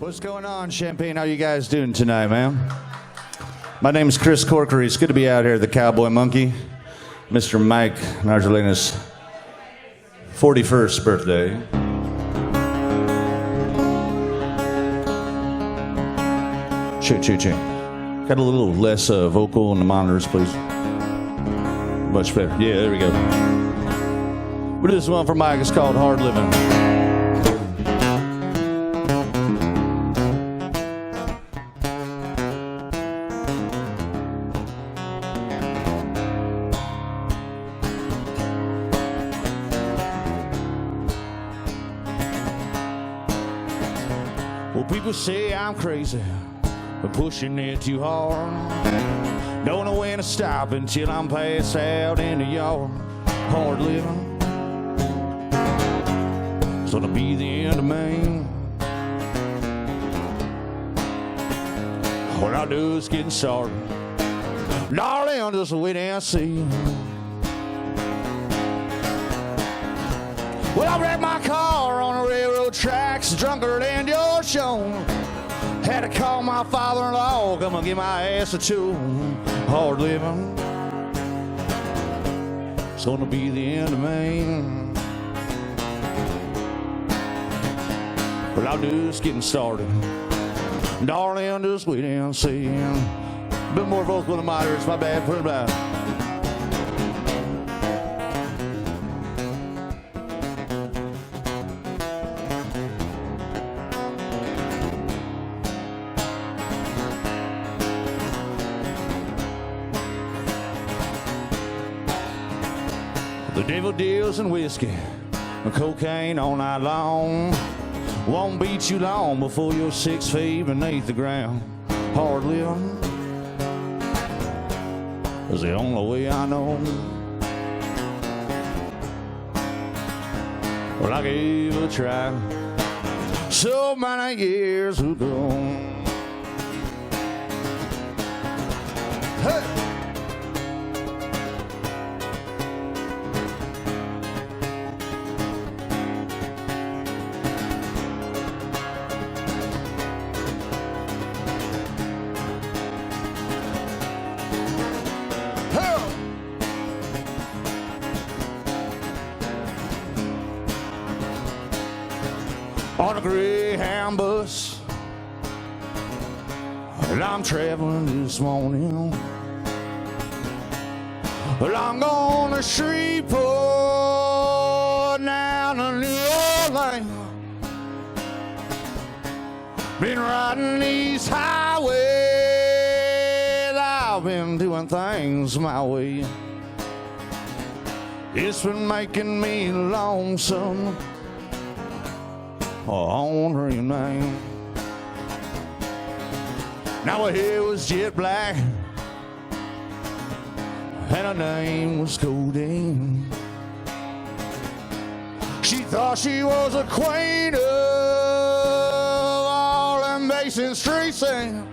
What's going on, Champaign? How you guys doing tonight, man? My name is Chris Corkery. It's good to be out here at the Cowboy Monkey. Mr. Mike Nargelina's 41st birthday. Choo. Got a little less vocal on the monitors, please. Much better. Yeah, there we go. We'll do this one for Mike. It's called Hard Living. Well, people say I'm crazy for pushing it too hard. Don't know when to stop until I'm passed out in the yard. Hard living. It's gonna be the end of me. What I do is getting started. Darling, just wait and see. Well, I wrecked my car on the railroad tracks, drunker than your show. Had to call my father-in-law, come and give my ass a chew. Hard living. It's gonna be the end of me. Well, I'll do is getting started. Darling, just wait and see. A bit more vocal than mine, it's my bad, put it back. The devil deals in whiskey and cocaine all night long. Won't beat you long before you're 6 feet beneath the ground. Hard living is the only way I know. Well, I gave it a try so many years ago. Hey! On a Greyhound bus, and I'm traveling this morning. Well, I'm going to Shreveport, down to New Orleans. Been riding these highways, I've been doing things my way. It's been making me lonesome. On remain. Now her hair was jet black and her name was Codeine. She thought she was a queen of all them Mason street singing.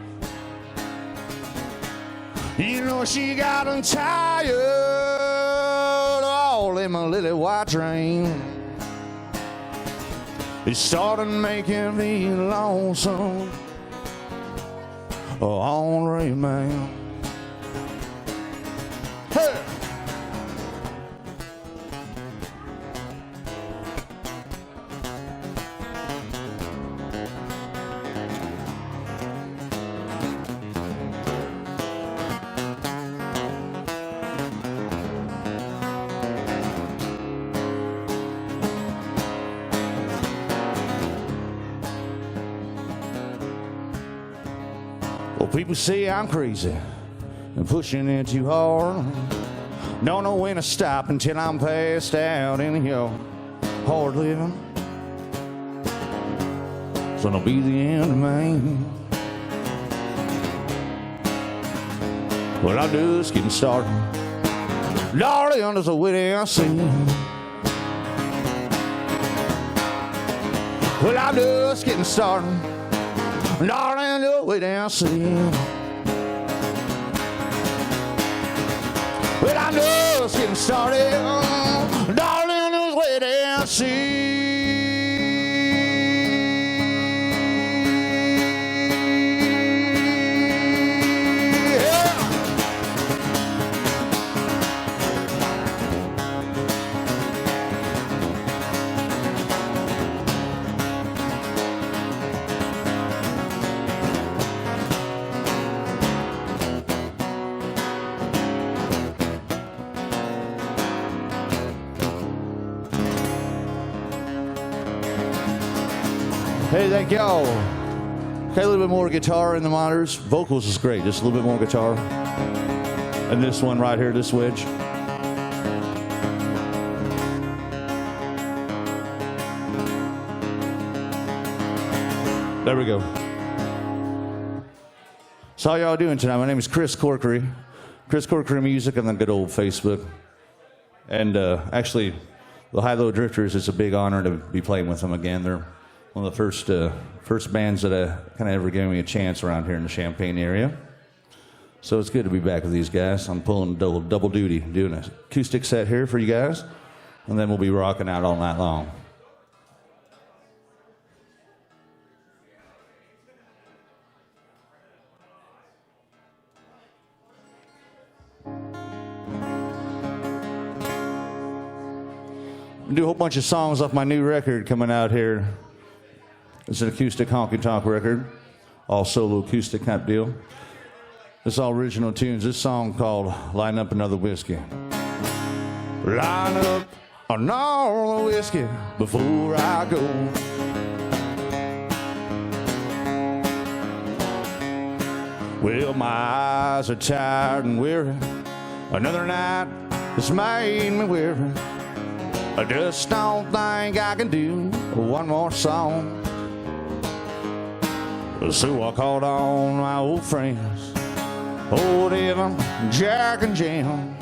You know she got them tired of all them lily white dreams. It started making me lonesome on remand. Hey! Well, people say I'm crazy and pushing it too hard. Don't know when to stop until I'm passed out in the yard. Hard living. It's gonna be the end of me. Well, I do is getting started. Darling, there's a way I see. Well, I do is getting started. Darling, the way down see. Well, I know it's getting started. Darling, the way down see. Hey, thank y'all. Okay, a little bit more guitar in the monitors. Vocals is great, just a little bit more guitar. And this one right here, this wedge. There we go. So how y'all doing tonight? My name is Chris Corkery. Chris Corkery Music on the good old Facebook. And actually, the High Low Drifters, it's a big honor to be playing with them again. They're one of the first bands that kind of ever gave me a chance around here in the Champaign area. So it's good to be back with these guys. I'm pulling double duty, doing an acoustic set here for you guys, and then we'll be rocking out all night long. I do a whole bunch of songs off my new record coming out here. It's an acoustic honky-tonk record, all solo acoustic type deal. It's all original tunes. This song called Line Up Another Whiskey. Line up another whiskey before I go. Well, my eyes are tired and weary. Another night has made me weary. I just don't think I can do one more song. So I called on my old friends, old Evan, Jack, and Jim.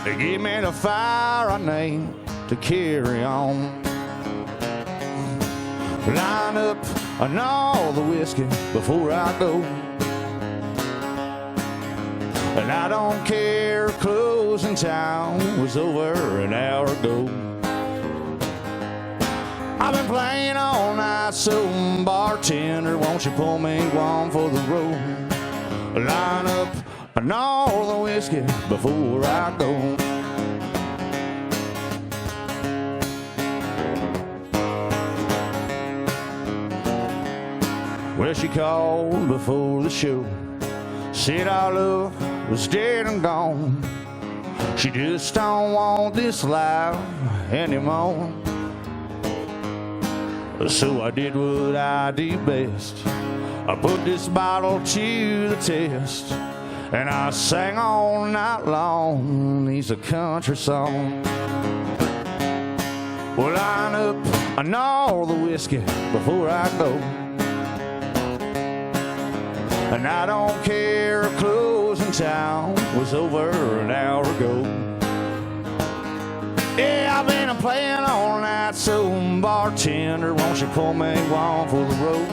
They give me the fire I need to carry on. Line up another whiskey before I go. And I don't care if closing time was over an hour ago. I've been playing all night, so bartender, won't you pull me one for the road? Line up another whiskey before I go. Well, she called before the show, said our love was dead and gone. She just don't want this life anymore. So I did what I do best. I put this bottle to the test, and I sang all night long. These a country song. Well, line up another whiskey before I go. And I don't care if closing time was over an hour ago. Yeah, I've been playing all night, so bartender, won't you pour me one for the road?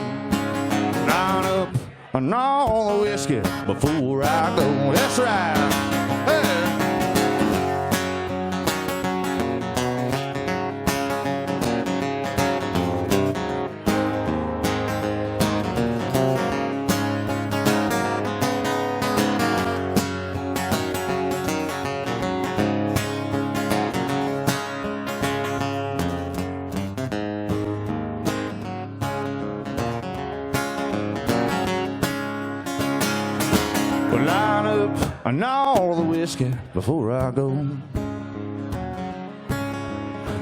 Line up another whiskey before I go. That's right. Hey. Line up another whiskey before I go.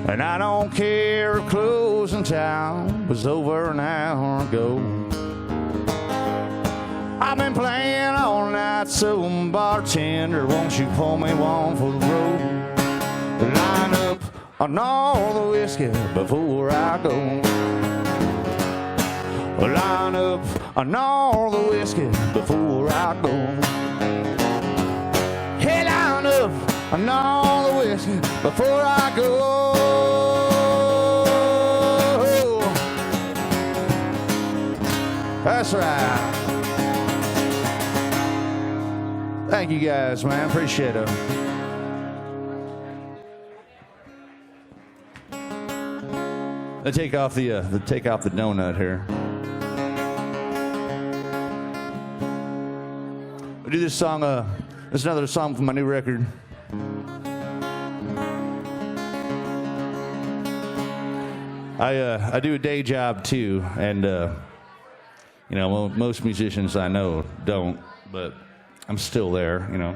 And I don't care if closing time was over an hour ago. I've been playing all night, so bartender, won't you pour me one for the road? Line up another whiskey before I go. Line up another whiskey before I go. Hey, line up another whiskey before I go. That's right. Thank you guys, man. Appreciate it. Let's take off the donut here. We do this song. It's another song from my new record. I do a day job too, and you know, most musicians I know don't, but I'm still there, you know.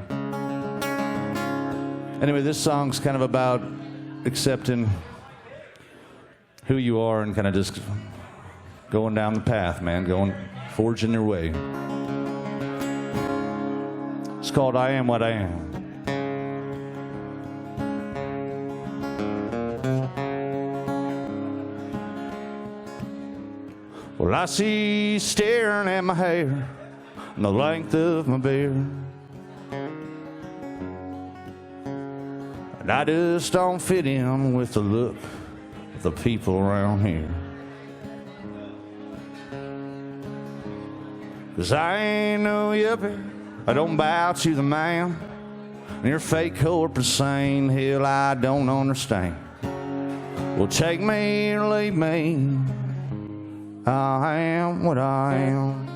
Anyway, this song's kind of about accepting who you are and kind of just going down the path, man, forging their way. It's called I Am What I Am. Well, I see you staring at my hair and the length of my beard, and I just don't fit in with the look of the people around here. 'Cause I ain't no yuppie, I don't bow to the man, and your fake corporate saying, hell, I don't understand. Well, take me or leave me, I am what I am.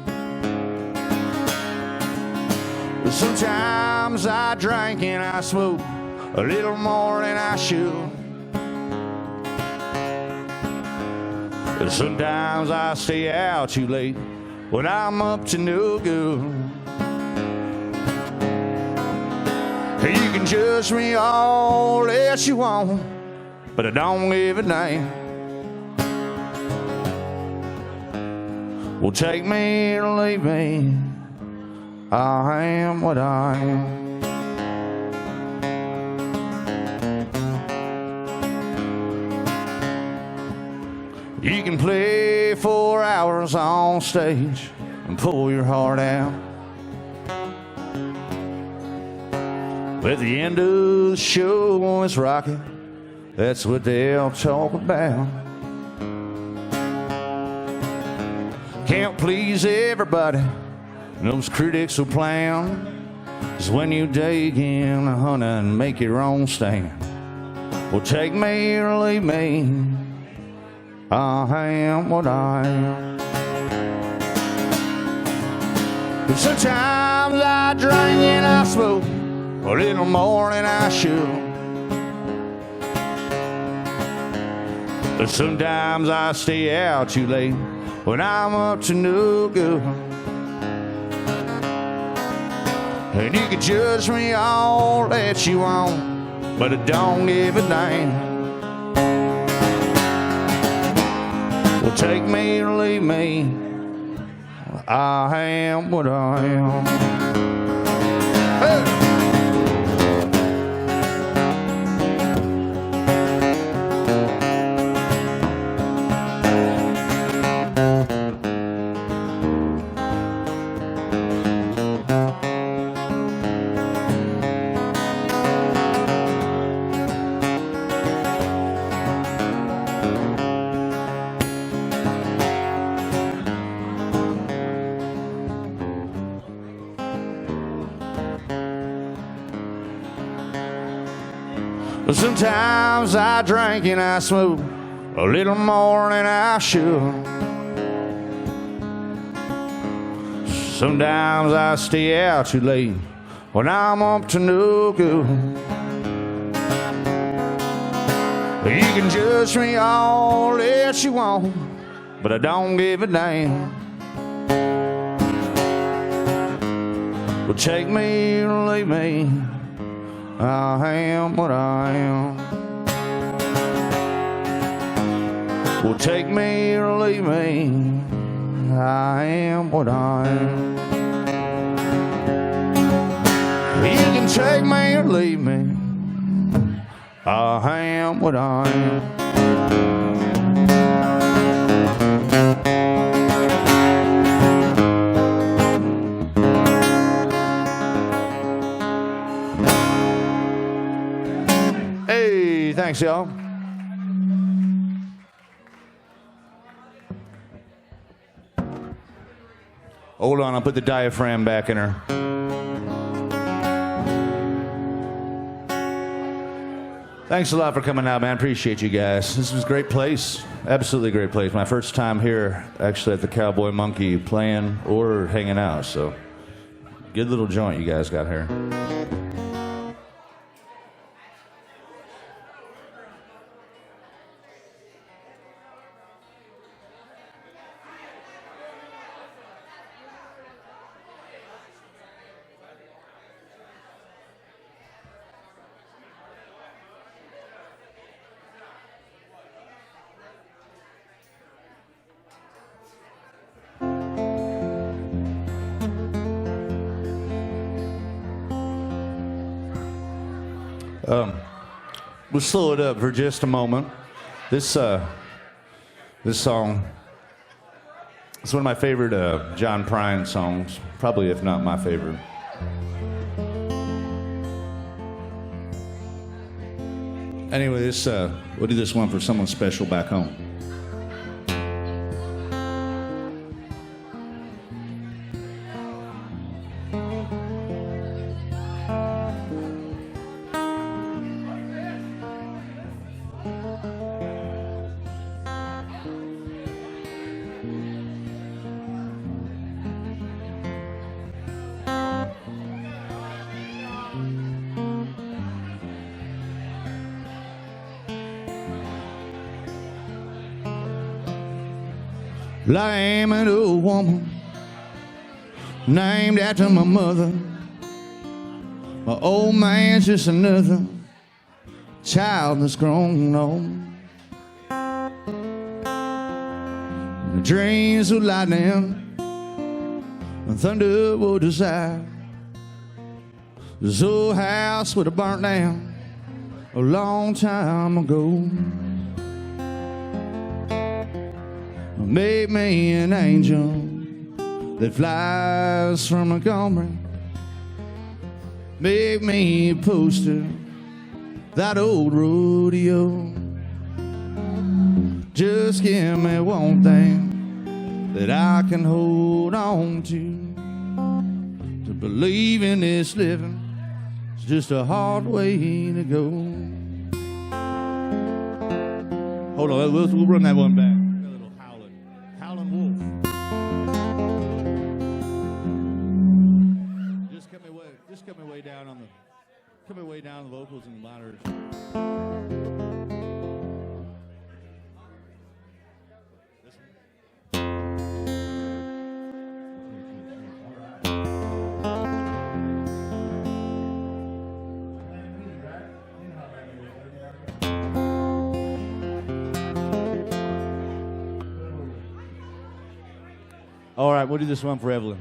But sometimes I drink and I smoke a little more than I should. But sometimes I stay out too late when I'm up to no good. You can judge me all that you want, but I don't give a damn. Well, take me or leave me, I am what I am. You can play 4 hours on stage and pull your heart out, but at the end of the show, it's rocket. That's what they'll talk about. Can't please everybody, and those critics will plan. 'Cause when you dig in, honey, and make your own stand. Well, take me or leave me, I am what I am. But sometimes I drink and I smoke a little more than I should. But sometimes I stay out too late when I'm up to no good. And you can judge me all that you want, but I don't give a damn. Well, take me or leave me, I am what I am. Hey! Sometimes I drink and I smoke a little more than I should. Sometimes I stay out too late when I'm up to no good. You can judge me all that you want, but I don't give a damn. Well, take me or leave me, I am what I am. Well, take me or leave me, I am what I am. You can take me or leave me, I am what I am. Thanks, y'all. Hold on, I'll put the diaphragm back in her. Thanks a lot for coming out, man. Appreciate you guys. This was a great place. Absolutely great place. My first time here, actually, at the Cowboy Monkey playing or hanging out. So, good little joint you guys got here. We'll slow it up for just a moment. This song is one of my favorite John Prine songs, probably if not my favorite. Anyway, we'll do this one for someone special back home. Lame an old woman named after my mother. My old man's just another child that's grown on. The dreams of lightning and thunder will desire. This old house would have burnt down a long time ago. Made me an angel that flies from Montgomery. Make me a poster, that old rodeo. Just give me one thing that I can hold on to believe in this living. It's just a hard way to go. Hold on, we'll run that one back. Cut me way down on the vocals and the monitors. This one? All right, we'll do this one for Evelyn.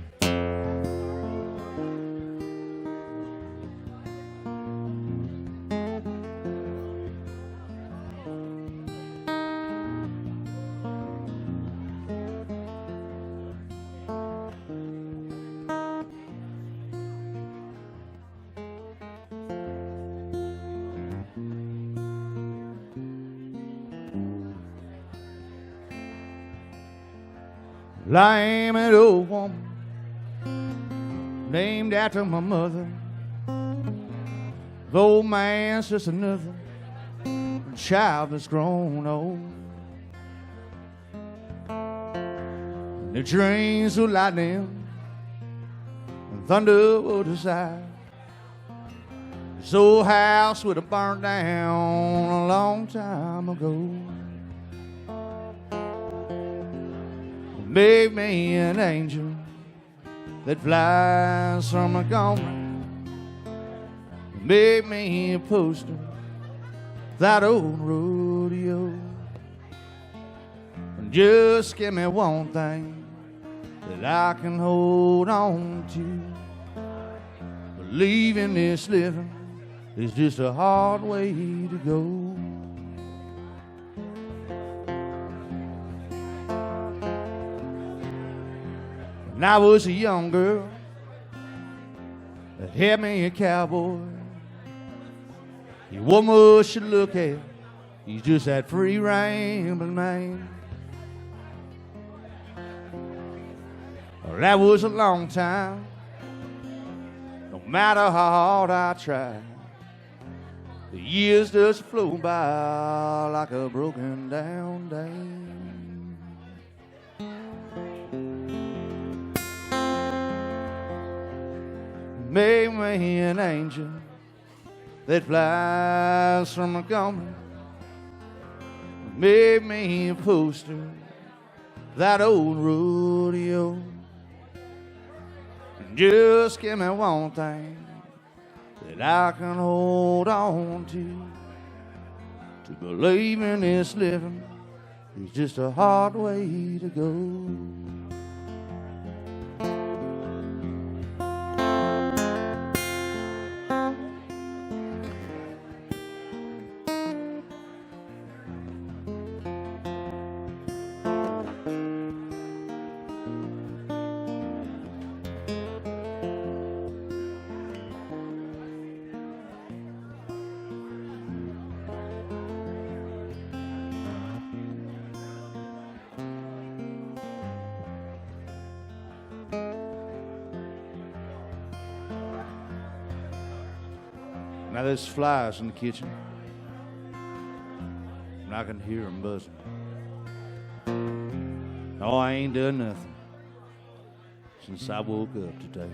Lame an old woman named after my mother. The old man's just another child that's grown old. The dreams of lightning and thunder will decide. This old house would have burned down a long time ago. Make me an angel that flies from Montgomery. Make me a poster, that old rodeo. And just give me one thing that I can hold on to. Believe in this living is just a hard way to go. When I was a young girl that had me a cowboy, you woman should look at, he's just that free rambling man. Well, that was a long time, no matter how hard I tried. The years just flew by like a broken down dam. Make me an angel that flies from Montgomery. Make me a poster, that old rodeo. And just give me one thing that I can hold on to believe in this living is just a hard way to go. Now there's flies in the kitchen, and I can hear them buzzing. No, I ain't done nothing since I woke up today.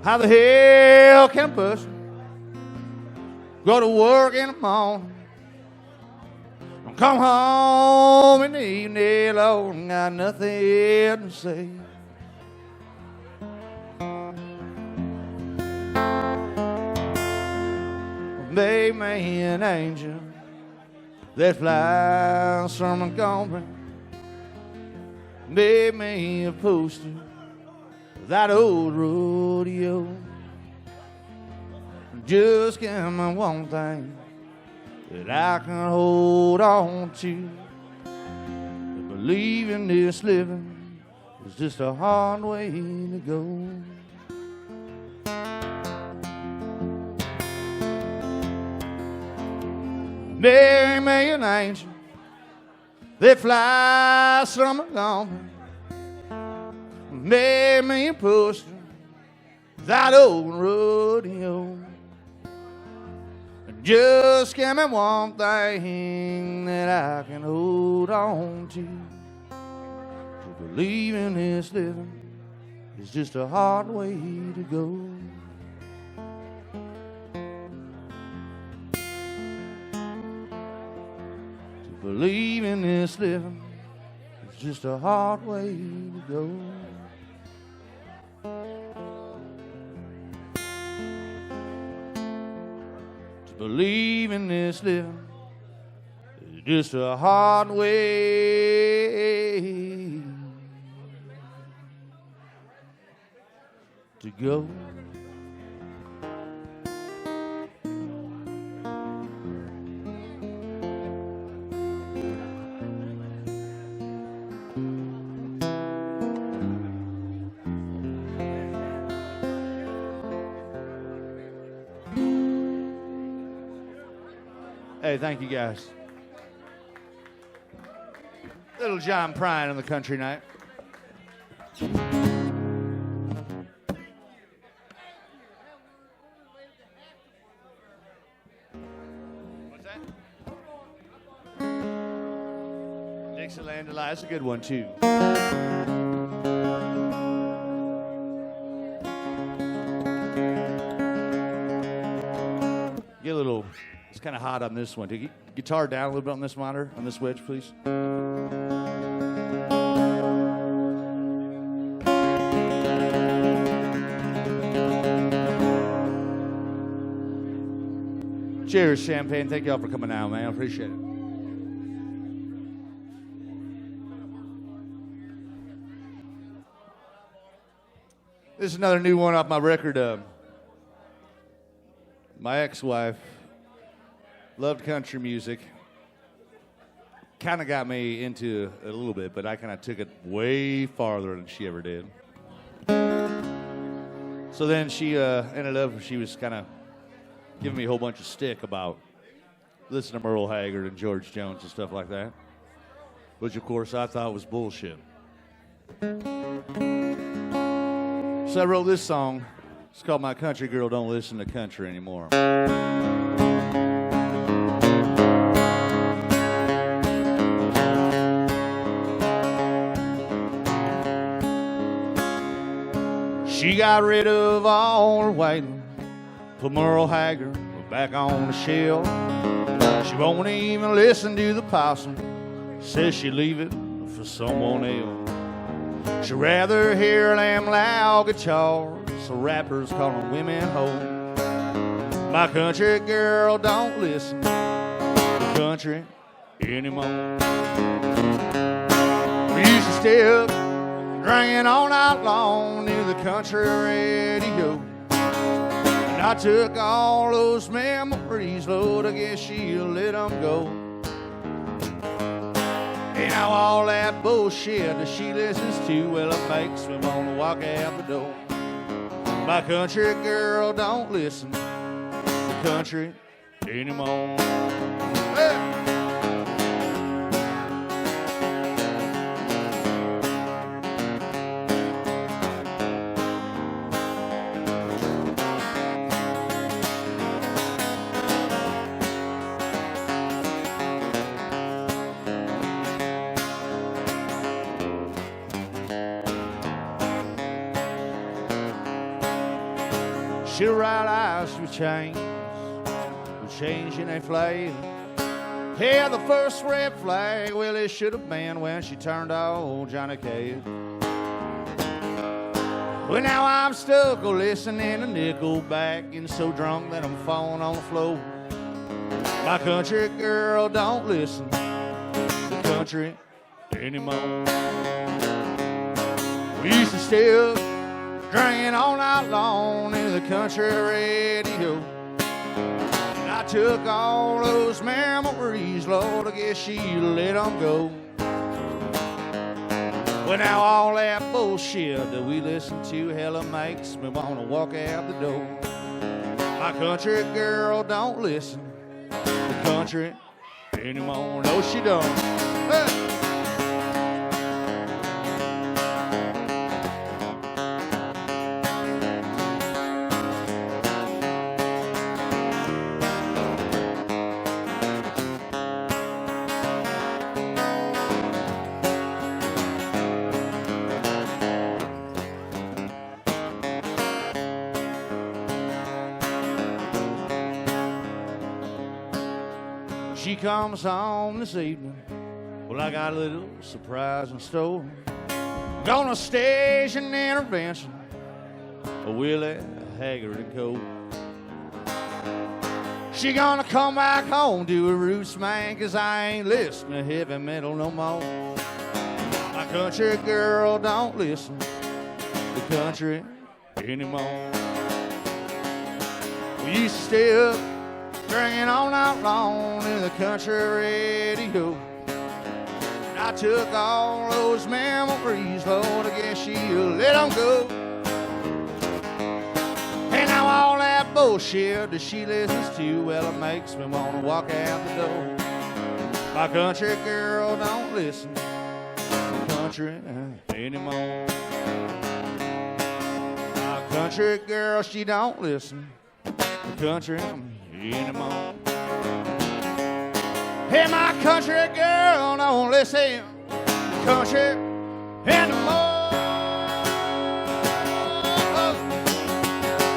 How the hell can a person go to work in the morning and come home in the evening alone, got nothing to say? Make me an angel that flies from Montgomery. Make me a poster of that old rodeo. Just give me one thing that I can hold on to. To believe in this living is just a hard way to go. Make me an angel that flies from Montgomery. Make me a poster of that old rodeo. Just give me one thing that I can hold on to. To believe in this living is just a hard way to go. To believe in this living is just a hard way to go. Believe in this living is just a hard way to go. Hey, thank you guys. Little John Prine on the country night. What's that? Dixieland Delight. That's a good one, too. Get a little... It's kind of hot on this one. Take guitar down a little bit on this monitor, on this wedge, please. Cheers, Champaign. Thank y'all for coming out, man. I appreciate it. This is another new one off my record. My ex-wife loved country music. Kind of got me into it a little bit, but I kind of took it way farther than she ever did. So then she ended up, she was kind of giving me a whole bunch of stick about listening to Merle Haggard and George Jones and stuff like that, which of course I thought was bullshit. So I wrote this song. It's called My Country Girl Don't Listen to Country Anymore. She got rid of all her waiting, put Merle Haggard back on the shelf. She won't even listen to the possum, says she'll leave it for someone else. She'd rather hear them loud guitars, so rappers calling women hoes. My country girl don't listen to country anymore. We used to stay up drinking all night long near the country radio. And I took all those memories, Lord, I guess she'll let them go. And now all that bullshit that she listens to, well, it makes me want to walk out the door. My country girl don't listen to country anymore. Hey! She'll ride ice with chains, with change in a flag. Yeah, the first red flag, well, it should have been when she turned old Johnny Cage. Well, now I'm stuck listening to Nickelback and so drunk that I'm falling on the floor. My country girl don't listen to country anymore. We used to stay up drinking all night long in the country radio. And I took all those memories, Lord, I guess she let them go. Well, now all that bullshit that we listen to hella makes me want to walk out the door. My country girl don't listen to country anymore. No, she don't. Hey. She comes home this evening. Well, I got a little surprise in store. Gonna stage an intervention of Willie Haggard and Co. She gonna come back home to her roots, man, 'cause I ain't listening to heavy metal no more. My country girl don't listen to country anymore. We used to stay up drinking all night long in the country radio. And I took all those memories, Lord, I guess she'll let them go. And now all that bullshit that she listens to, well, it makes me want to walk out the door. My country girl don't listen to country anymore. My country girl, she don't listen to country anymore. Hey, my country girl don't listen to country anymore.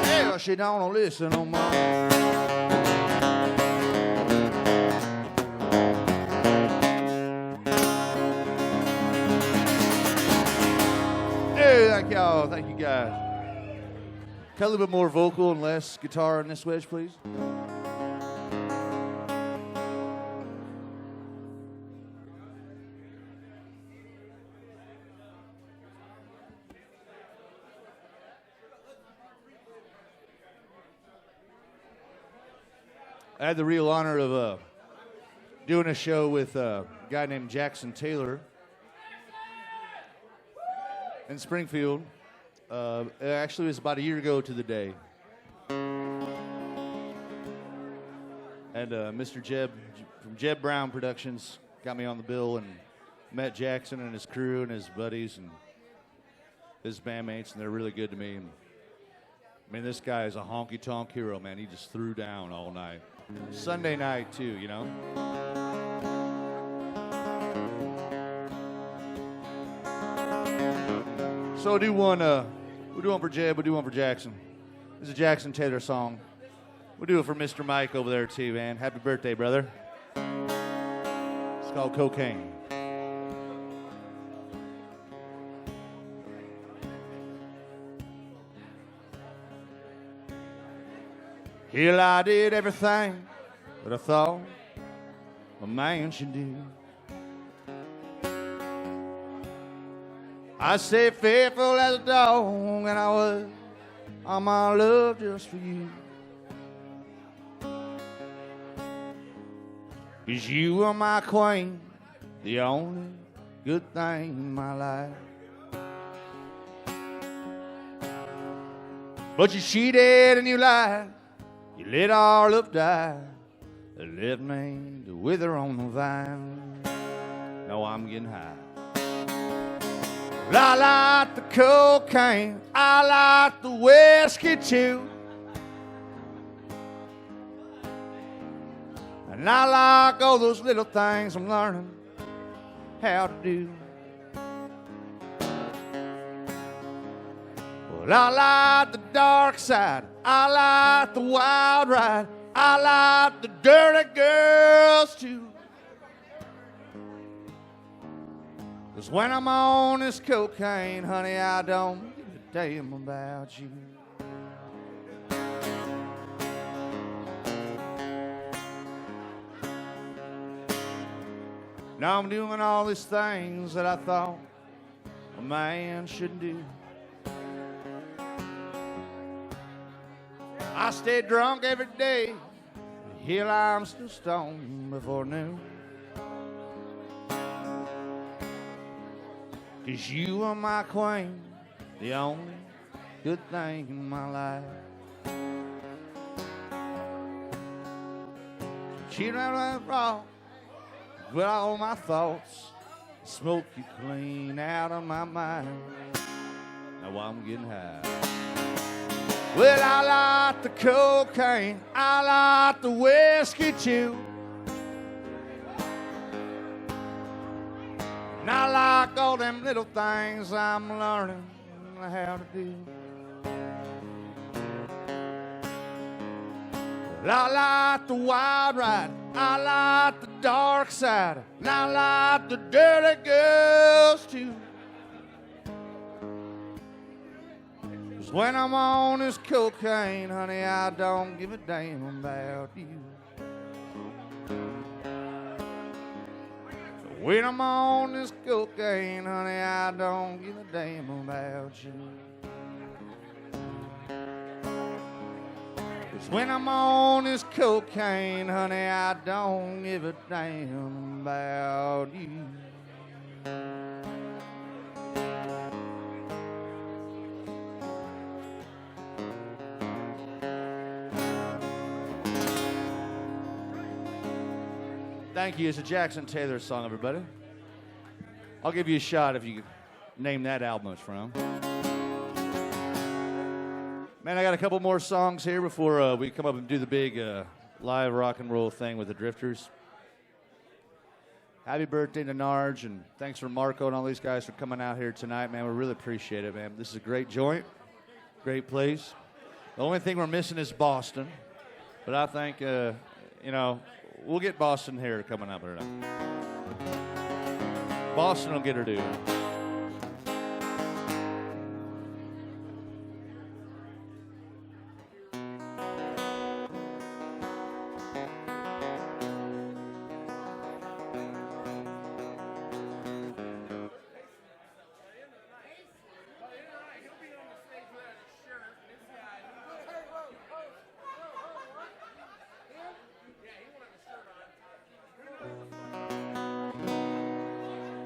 Yeah, she don't listen no more. Hey, thank y'all. Thank you guys. Cut a little bit more vocal and less guitar in this wedge, please. I had the real honor of doing a show with a guy named Jackson Taylor in Springfield. It actually was about a year ago to the day. And Mr. Jeb from Jeb Brown Productions got me on the bill and met Jackson and his crew and his buddies and his bandmates, and they're really good to me. And, I mean, this guy is a honky-tonk hero, man. He just threw down all night. Sunday night, too, you know? So we'll do one for Jeb, we'll do one for Jackson. This is a Jackson Taylor song. We'll do it for Mr. Mike over there, too, man. Happy birthday, brother. It's called Cocaine. Hell, I did everything that I thought a man should do. I stayed faithful as a dog, and I was all my love just for you. 'Cause you were my queen, the only good thing in my life. But you cheated and you lied. You let our love die. It left me to wither on the vine. Now I'm getting high. Well, I like the cocaine. I like the whiskey too. And I like all those little things I'm learning how to do. Well, I like the dark side, I like the wild ride, I like the dirty girls too. 'Cause when I'm on this cocaine, honey, I don't give a damn about you. Now I'm doing all these things that I thought a man should do. I stay drunk every day, till I'm still stoned before noon. 'Cause you are my queen, the only good thing in my life. She ran right wrong with all my thoughts, smoke you clean out of my mind. Now while I'm getting high, well, I like the cocaine, I like the whiskey too. And I like all them little things I'm learning how to do. Well, I like the wild ride, I like the dark side, and I like the dirty girls too. 'Cause when I'm on this cocaine, honey, I don't give a damn about you. So when I'm on this cocaine, honey, I don't give a damn about you. 'Cause when I'm on this cocaine, honey, I don't give a damn about you. Thank you. It's a Jackson Taylor song, everybody. I'll give you a shot if you name that album it's from. Man, I got a couple more songs here before we come up and do the big live rock and roll thing with the Drifters. Happy birthday to Narge, and thanks for Marco and all these guys for coming out here tonight, man. We really appreciate it, man. This is a great joint, great place. The only thing we're missing is Boston, but I think, you know, we'll get Boston here coming up here. Boston will get her due.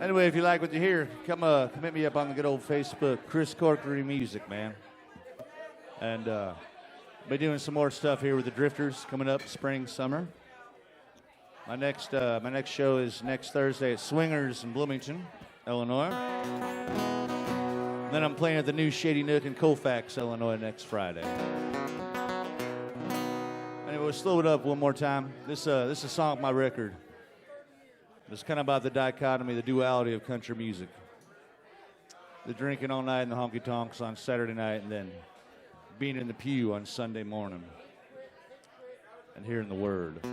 Anyway, if you like what you hear, come hit me up on the good old Facebook, Chris Corkery Music, man. And be doing some more stuff here with the Drifters coming up spring, summer. My next show is next Thursday at Swingers in Bloomington, Illinois. And then I'm playing at the new Shady Nook in Colfax, Illinois next Friday. Anyway, we'll slow it up one more time. This is a song off my record. It's kind of about the dichotomy, the duality of country music. The drinking all night and the honky tonks on Saturday night, and then being in the pew on Sunday morning and hearing the word.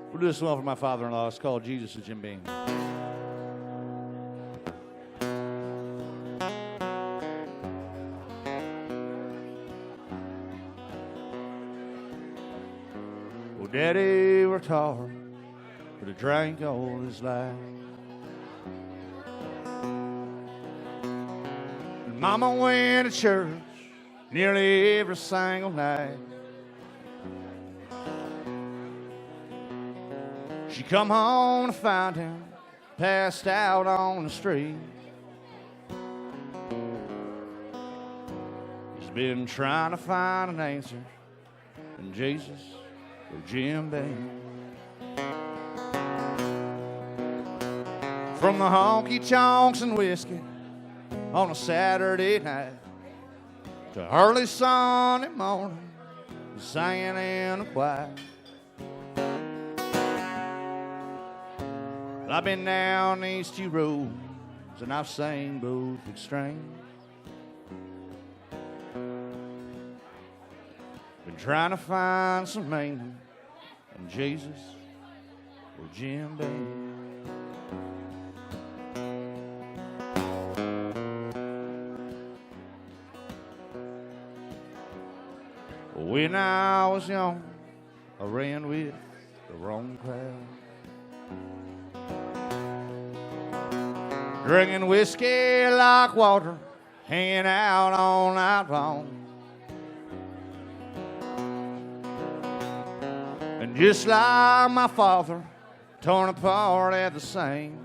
We'll do this one for my father-in-law. It's called Jesus and Jim Beam. Well, Daddy worked hard, but he drank all his life. And Mama went to church nearly every single night. She come home to find him passed out on the street. He's been trying to find an answer in Jesus or Jim Beam. From the honky tonks and whiskey on a Saturday night to early Sunday morning, singing in the choir. I've been down these two roads and I've seen both extremes. trying to find some meaning in Jesus or Jim Beam. When I was young, I ran with the wrong crowd, drinking whiskey like water, hanging out all night long. And just like my father, torn apart at the seam.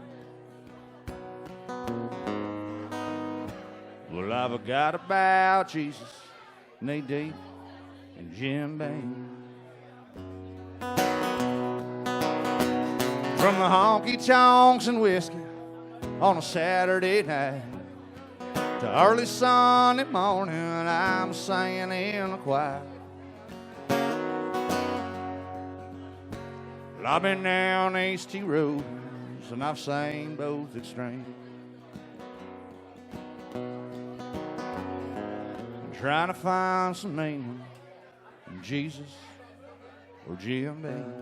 Well, I've forgot about Jesus, knee deep in Jim Beam. From the honky-tonks and whiskey on a Saturday night to early Sunday morning, I'm singing in the choir. Well, I've been down H.T. roads and I've seen both extremes. I'm trying to find some meaning in Jesus or Jim Beam.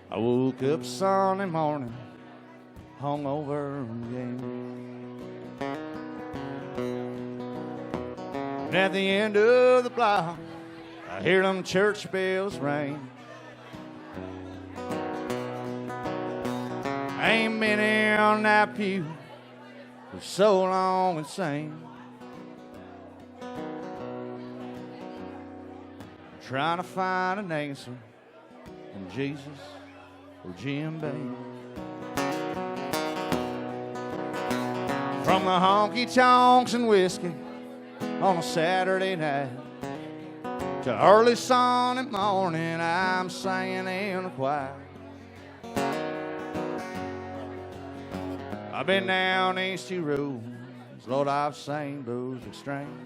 I woke up Sunday morning, hungover again. And at the end of the block, I hear them church bells ring. I ain't been in that pew for so long it seems. I'm trying to find an answer in Jesus or Jim Beam. From the honky-tonks and whiskey on a Saturday night to early Sunday morning, I'm singing in the choir. I've been down these two roads, Lord, I've seen both extremes.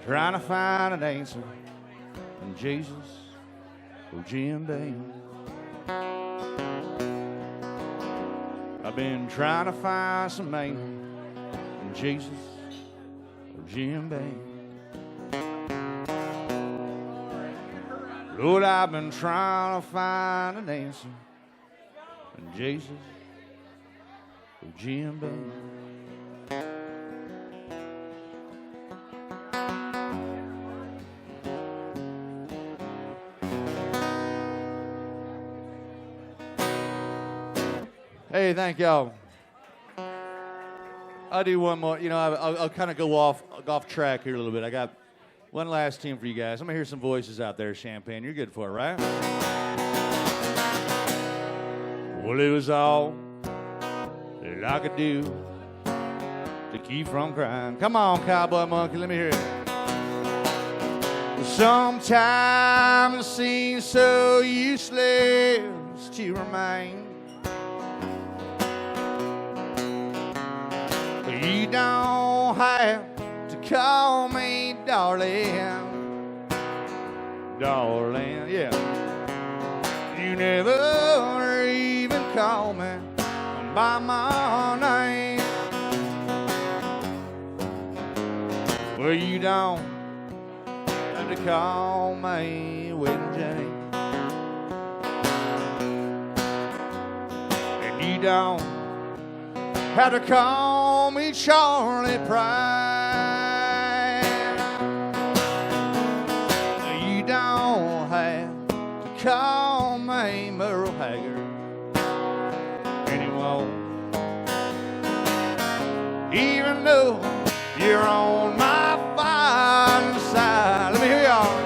Trying to find an answer in Jesus or Jim Beam. I've been trying to find some meaning in Jesus or Jim Beam. Lord, I've been trying to find an answer in Jesus or Jim Beam. Hey, thank y'all. I'll do one more. You know, I'll kind of go off track here a little bit. I got one last tune for you guys. I'm going to hear some voices out there, Champaign. You're good for it, right? Well, it was all that I could do to keep from crying. Come on, Cowboy Monkey, let me hear it. Sometimes it seems so useless to remain. You don't have to call me darling, darling, yeah. You never even call me by my name. Well, you don't have to call me Wedding Jane, and you don't have to call me Charlie Pride. You don't have to call me Merle Haggard anymore. Even though you're on my fine side. Let me hear y'all.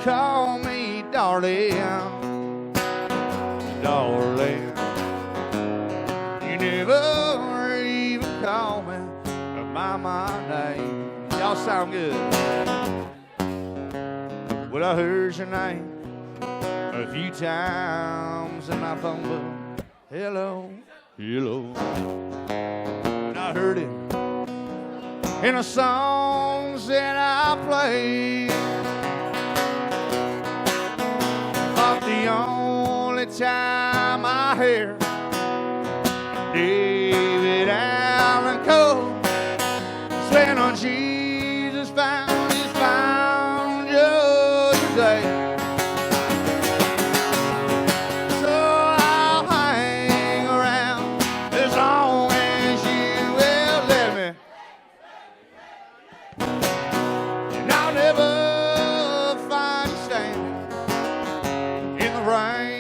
call me darling, darling. You never even call me by my name. Y'all sound good. Well, I heard your name a few times in my phone book. Hello, hello. And I heard it in the songs that I play. But the only time I hear David Allen Cole swearing on Jesus found his found just today. So I'll hang around as long as you will let me. And I'll never find you standing in the rain.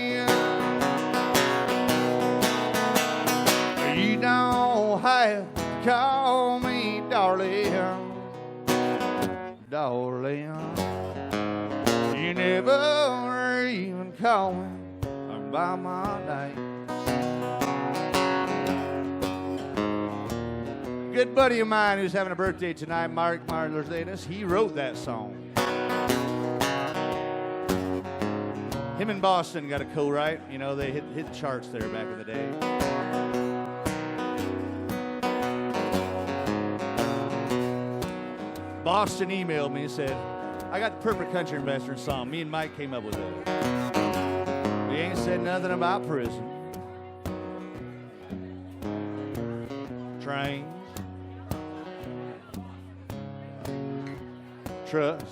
You don't have to call me darling, darling. You never even call me by my name. Good buddy of mine who's having a birthday tonight, Mark Marlerzanis, he wrote that song. Him and Boston got a co-write. You know, they hit the charts there back in the day. Boston emailed me and said, I got the perfect country and western song. Me and Mike came up with it. We ain't said nothing about prison. Trains. Trust.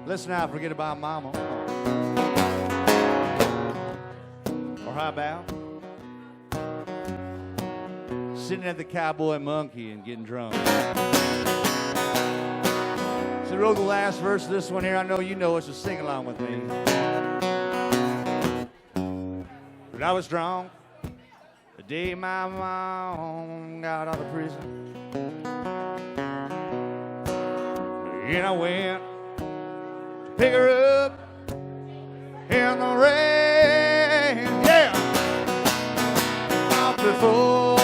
Let's not forget about mama. Or how about sitting at the Cowboy Monkey and getting drunk. So I wrote the last verse of this one here. I know you know it, so sing along with me. But I was drunk the day my mom got out of prison. And I went to pick her up in the rain. Yeah! Not before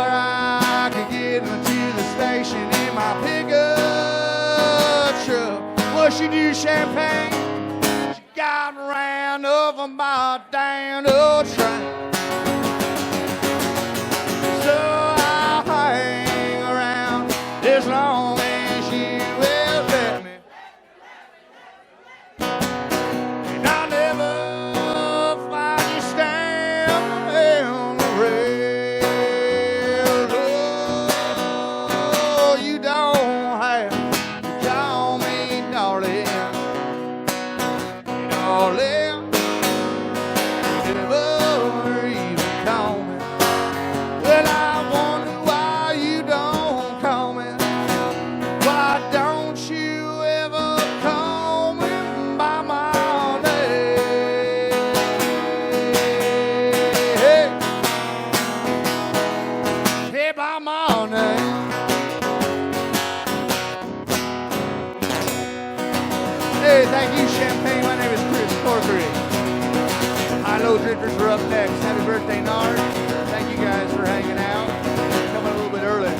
I could get into the station in my pickup truck. Well, she knew Champaign. She got ran over by a damn old train. So I'll hang around as long as you will let me. And I'll never find you standing on the rail. Oh, you don't have to call me darling, darling. You never even call me. Well, I wonder why you don't call me. Why don't you ever call me by my name? Hey, by my name. Hey, thank you, Champaign. My name is Corkery. High-low drifters are up next. Happy birthday, Nard. Thank you guys for hanging out. Coming a little bit early.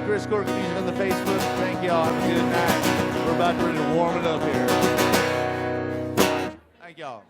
Chris Corkery music on the Facebook. Thank y'all. Have a good night. We're about to ready to warm it up here. Thank y'all.